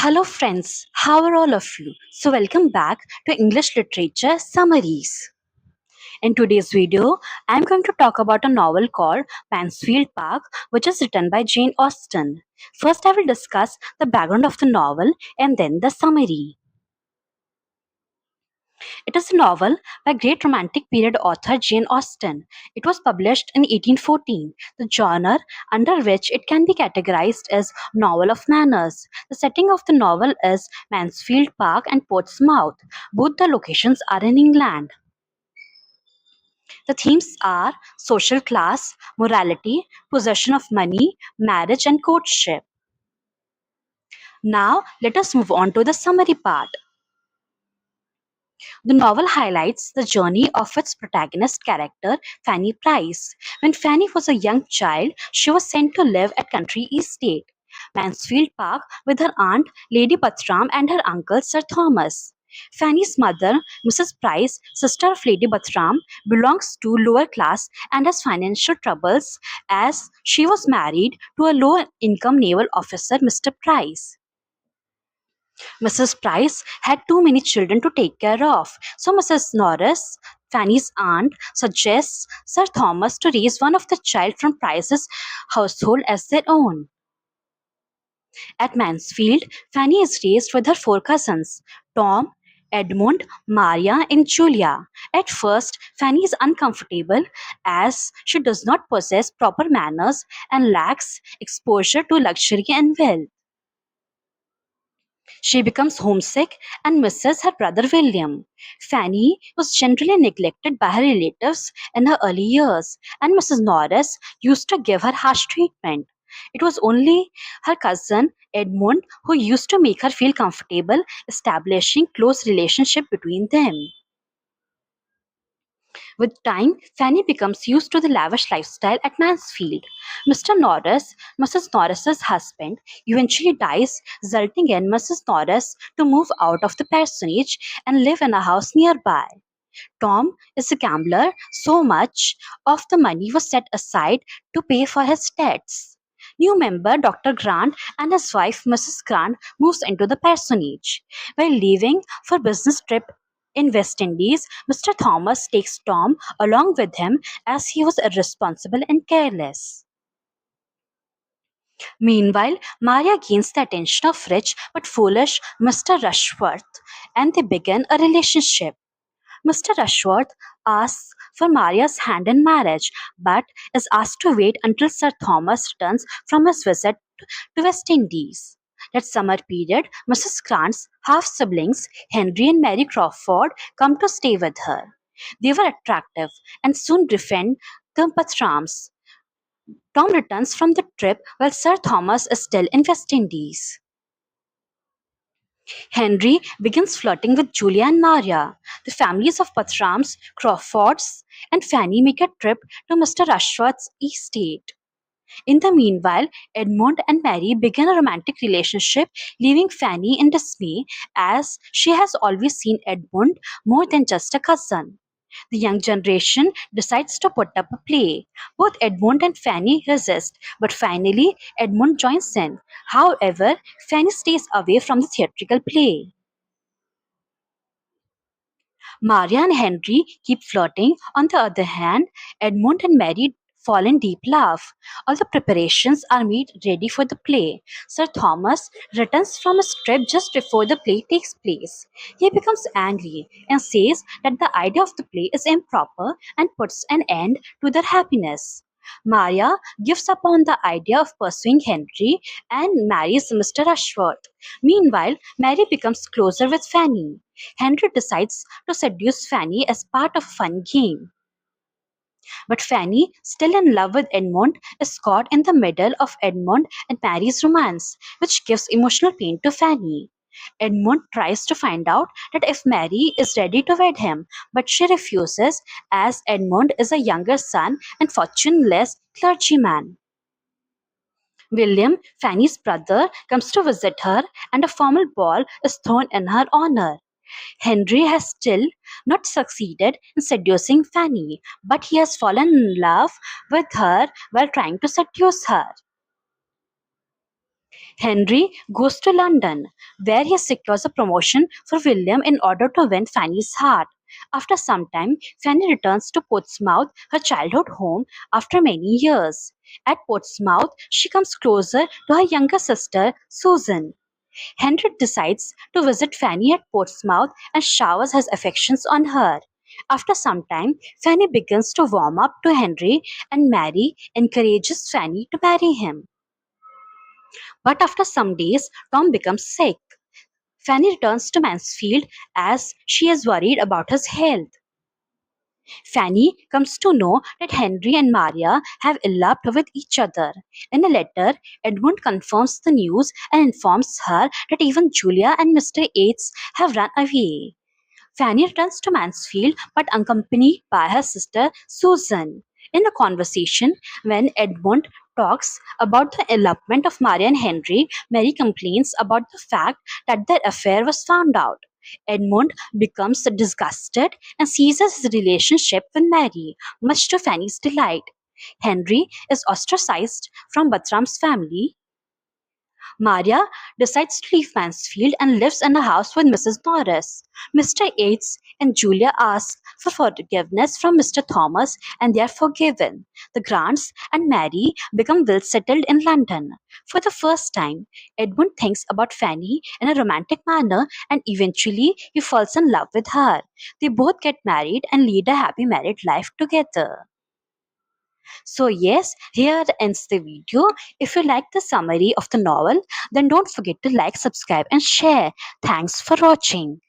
Hello, friends. How are all of you? So, welcome back to English Literature Summaries. In today's video, I'm going to talk about a novel called Mansfield Park, which is written by Jane Austen. First, I will discuss the background of the novel and then the summary. It is a novel by great Romantic period author Jane Austen. It was published in 1814. The genre under which it can be categorized as novel of manners. The setting of the novel is Mansfield Park and Portsmouth. Both the locations are in England. The themes are social class, morality, possession of money, marriage, and courtship. Now, let us move on to the summary part. The novel highlights the journey of its protagonist character, Fanny Price. When Fanny was a young child, she was sent to live at country estate, Mansfield Park, with her aunt, Lady Buttram, and her uncle, Sir Thomas. Fanny's mother, Mrs. Price, sister of Lady Buttram, belongs to lower class and has financial troubles as she was married to a low-income naval officer, Mr. Price. Mrs. Price had too many children to take care of, so Mrs. Norris, Fanny's aunt, suggests Sir Thomas to raise one of the child from Price's household as their own. At Mansfield, Fanny is raised with her four cousins, Tom, Edmund, Maria, and Julia. At first, Fanny is uncomfortable as she does not possess proper manners and lacks exposure to luxury and wealth. She becomes homesick and misses her brother William. Fanny was generally neglected by her relatives in her early years, and Mrs. Norris used to give her harsh treatment. It was only her cousin Edmund who used to make her feel comfortable, establishing close relationship between them. With time, Fanny becomes used to the lavish lifestyle at Mansfield. Mr. Norris, Mrs. Norris's husband, eventually dies, resulting in Mrs. Norris to move out of the parsonage and live in a house nearby. Tom is a gambler, so much of the money was set aside to pay for his debts. New member Dr. Grant and his wife Mrs. Grant moves into the parsonage. While leaving for business trip in West Indies, Mr. Thomas takes Tom along with him as he was irresponsible and careless. Meanwhile, Maria gains the attention of rich but foolish Mr. Rushworth and they begin a relationship. Mr. Rushworth asks for Maria's hand in marriage, but is asked to wait until Sir Thomas returns from his visit to West Indies. That summer period, Mrs. Grant's half siblings, Henry and Mary Crawford, come to stay with her. They were attractive and soon befriend the Buttrams. Tom returns from the trip while Sir Thomas is still in West Indies. Henry begins flirting with Julia and Maria. The families of Buttrams, Crawfords, and Fanny make a trip to Mr. Rushworth's estate. In the meanwhile, Edmund and Mary begin a romantic relationship, leaving Fanny in dismay as she has always seen Edmund more than just a cousin. The young generation decides to put up a play. Both Edmund and Fanny resist, but finally Edmund joins in. However, Fanny stays away from the theatrical play. Maria and Henry keep flirting. On the other hand, Edmund and Mary fall in deep love. All the preparations are made ready for the play. Sir Thomas returns from his trip just before the play takes place. He becomes angry and says that the idea of the play is improper and puts an end to their happiness. Maria gives up on the idea of pursuing Henry and marries Mr. Rushworth. Meanwhile, Mary becomes closer with Fanny. Henry decides to seduce Fanny as part of a fun game. But Fanny, still in love with Edmund, is caught in the middle of Edmund and Mary's romance, which gives emotional pain to Fanny. Edmund tries to find out that if Mary is ready to wed him, but she refuses as Edmund is a younger son and fortuneless clergyman. William, Fanny's brother, comes to visit her and a formal ball is thrown in her honor. Henry has still not succeeded in seducing Fanny, but he has fallen in love with her while trying to seduce her. Henry goes to London, where he secures a promotion for William in order to win Fanny's heart. After some time, Fanny returns to Portsmouth, her childhood home, after many years. At Portsmouth, she comes closer to her younger sister, Susan. Henry decides to visit Fanny at Portsmouth and showers his affections on her. After some time, Fanny begins to warm up to Henry and Mary encourages Fanny to marry him. But after some days, Tom becomes sick. Fanny returns to Mansfield as she is worried about his health. Fanny comes to know that Henry and Maria have eloped with each other. In a letter, Edmund confirms the news and informs her that even Julia and Mr. Yates have run away. Fanny returns to Mansfield but accompanied by her sister Susan. In a conversation, when Edmund talks about the elopement of Maria and Henry, Mary complains about the fact that their affair was found out. Edmund becomes disgusted and seizes his relationship with Mary, much to Fanny's delight. Henry is ostracized from Bartram's family. Maria decides to leave Mansfield and lives in a house with Mrs. Norris. Mr. Yates and Julia ask for forgiveness from Mr. Thomas and they are forgiven. The Grants and Mary become well settled in London. For the first time, Edmund thinks about Fanny in a romantic manner and eventually he falls in love with her. They both get married and lead a happy married life together. So, yes, here ends the video. If you like the summary of the novel, then don't forget to like, subscribe, and share. Thanks for watching.